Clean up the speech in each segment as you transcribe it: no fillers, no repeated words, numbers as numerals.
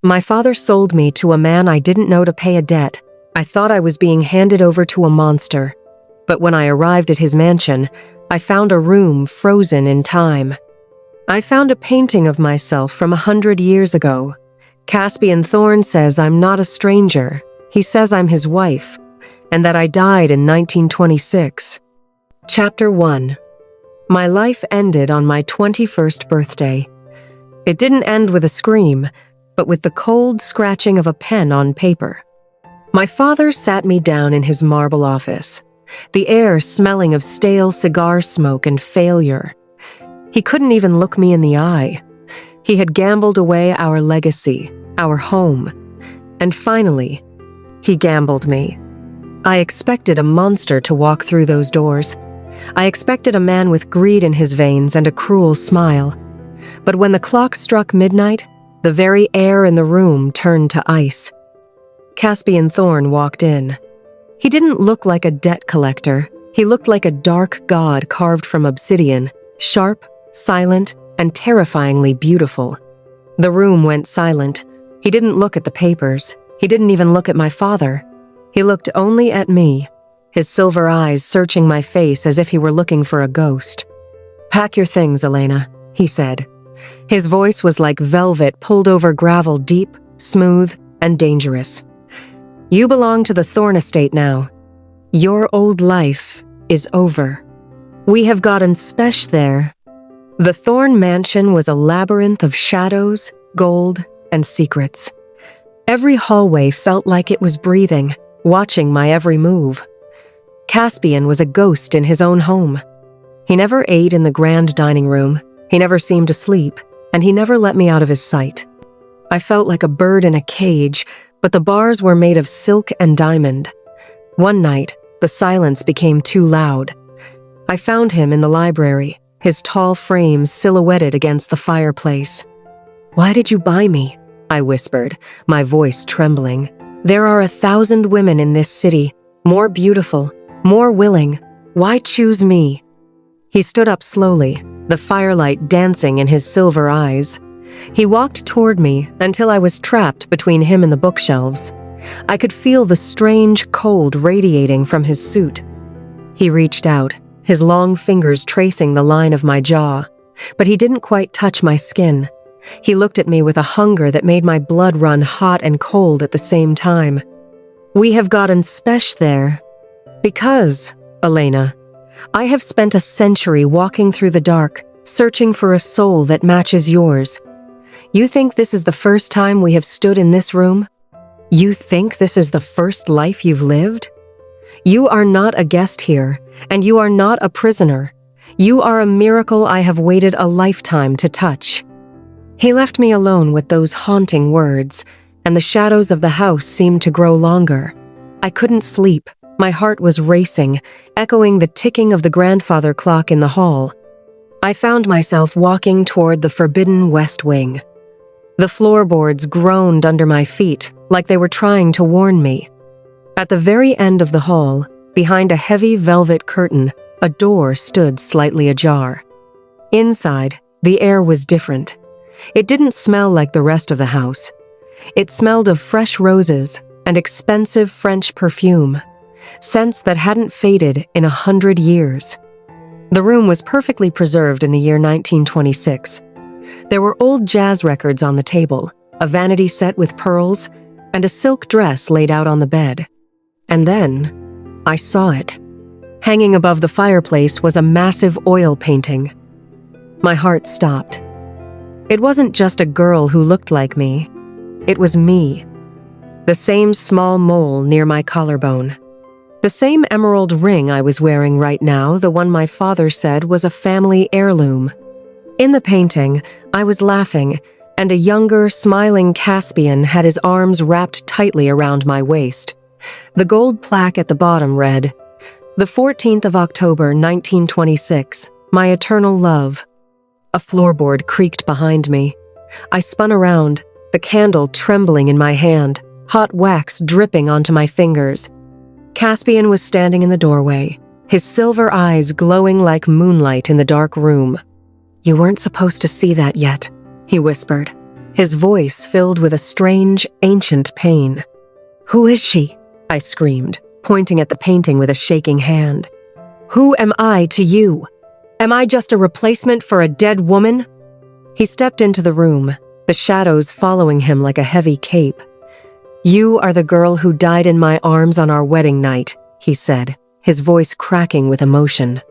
My father sold me to a man I didn't know to pay a debt. I thought I was being handed over to a monster. But when I arrived at his mansion, I found a room frozen in time. I found a painting of myself from 100 years ago. Caspian Thorne says I'm not a stranger. He says I'm his wife, and that I died in 1926. Chapter 1. My life ended on my 21st birthday. It didn't end with a scream, but with the cold scratching of a pen on paper. My father sat me down in his marble office, the air smelling of stale cigar smoke and failure. He couldn't even look me in the eye. He had gambled away our legacy, our home. And finally, he gambled me. I expected a monster to walk through those doors. I expected a man with greed in his veins and a cruel smile. But when the clock struck midnight, the very air in the room turned to ice. Caspian Thorne walked in. He didn't look like a debt collector. He looked like a dark god carved from obsidian, sharp, silent, and terrifyingly beautiful. The room went silent. He didn't look at the papers. He didn't even look at my father. He looked only at me, his silver eyes searching my face as if he were looking for a ghost. "Pack your things, Elena," he said. His voice was like velvet pulled over gravel, deep, smooth, and dangerous. "You belong to the Thorne Estate now. Your old life is over. We have gotten spesh there." The Thorne mansion was a labyrinth of shadows, gold, and secrets. Every hallway felt like it was breathing, watching my every move. Caspian was a ghost in his own home. He never ate in the grand dining room, he never seemed to sleep, and he never let me out of his sight. I felt like a bird in a cage, but the bars were made of silk and diamond. One night, the silence became too loud. I found him in the library, his tall frame silhouetted against the fireplace. "Why did you buy me?" I whispered, my voice trembling. "There are 1,000 women in this city, more beautiful, more willing. Why choose me?" He stood up slowly, the firelight dancing in his silver eyes. He walked toward me until I was trapped between him and the bookshelves. I could feel the strange cold radiating from his suit. He reached out, his long fingers tracing the line of my jaw, but he didn't quite touch my skin. He looked at me with a hunger that made my blood run hot and cold at the same time. "We have gotten spesh there. Because, Elena, I have spent a century walking through the dark, searching for a soul that matches yours. You think this is the first time we have stood in this room? You think this is the first life you've lived? You are not a guest here, and you are not a prisoner. You are a miracle I have waited a lifetime to touch." He left me alone with those haunting words, and the shadows of the house seemed to grow longer. I couldn't sleep. My heart was racing, echoing the ticking of the grandfather clock in the hall. I found myself walking toward the forbidden West Wing. The floorboards groaned under my feet, like they were trying to warn me. At the very end of the hall, behind a heavy velvet curtain, a door stood slightly ajar. Inside, the air was different. It didn't smell like the rest of the house. It smelled of fresh roses and expensive French perfume, scents that hadn't faded in 100 years. The room was perfectly preserved in the year 1926. There were old jazz records on the table, a vanity set with pearls, and a silk dress laid out on the bed. And then, I saw it. Hanging above the fireplace was a massive oil painting. My heart stopped. It wasn't just a girl who looked like me. It was me. The same small mole near my collarbone. The same emerald ring I was wearing right now, the one my father said was a family heirloom. In the painting, I was laughing, and a younger, smiling Caspian had his arms wrapped tightly around my waist. The gold plaque at the bottom read, "The 14th of October, 1926, my eternal love." A floorboard creaked behind me. I spun around, the candle trembling in my hand, hot wax dripping onto my fingers. Caspian was standing in the doorway, his silver eyes glowing like moonlight in the dark room. "You weren't supposed to see that yet," he whispered. his voice filled with a strange, ancient pain. "Who is she?" I screamed, pointing at the painting with a shaking hand. "Who am I to you? Am I just a replacement for a dead woman?" He stepped into the room, the shadows following him like a heavy cape. "You are the girl who died in my arms on our wedding night," he said, his voice cracking with emotion.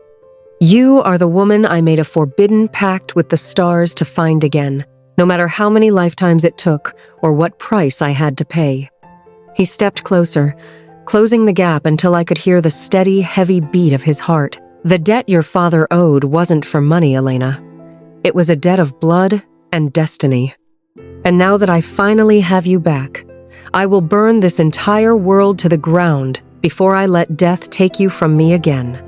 "You are the woman I made a forbidden pact with the stars to find again, no matter how many lifetimes it took or what price I had to pay." He stepped closer, closing the gap until I could hear the steady, heavy beat of his heart. "The debt your father owed wasn't for money, Elena. It was a debt of blood and destiny. And now that I finally have you back, I will burn this entire world to the ground before I let death take you from me again."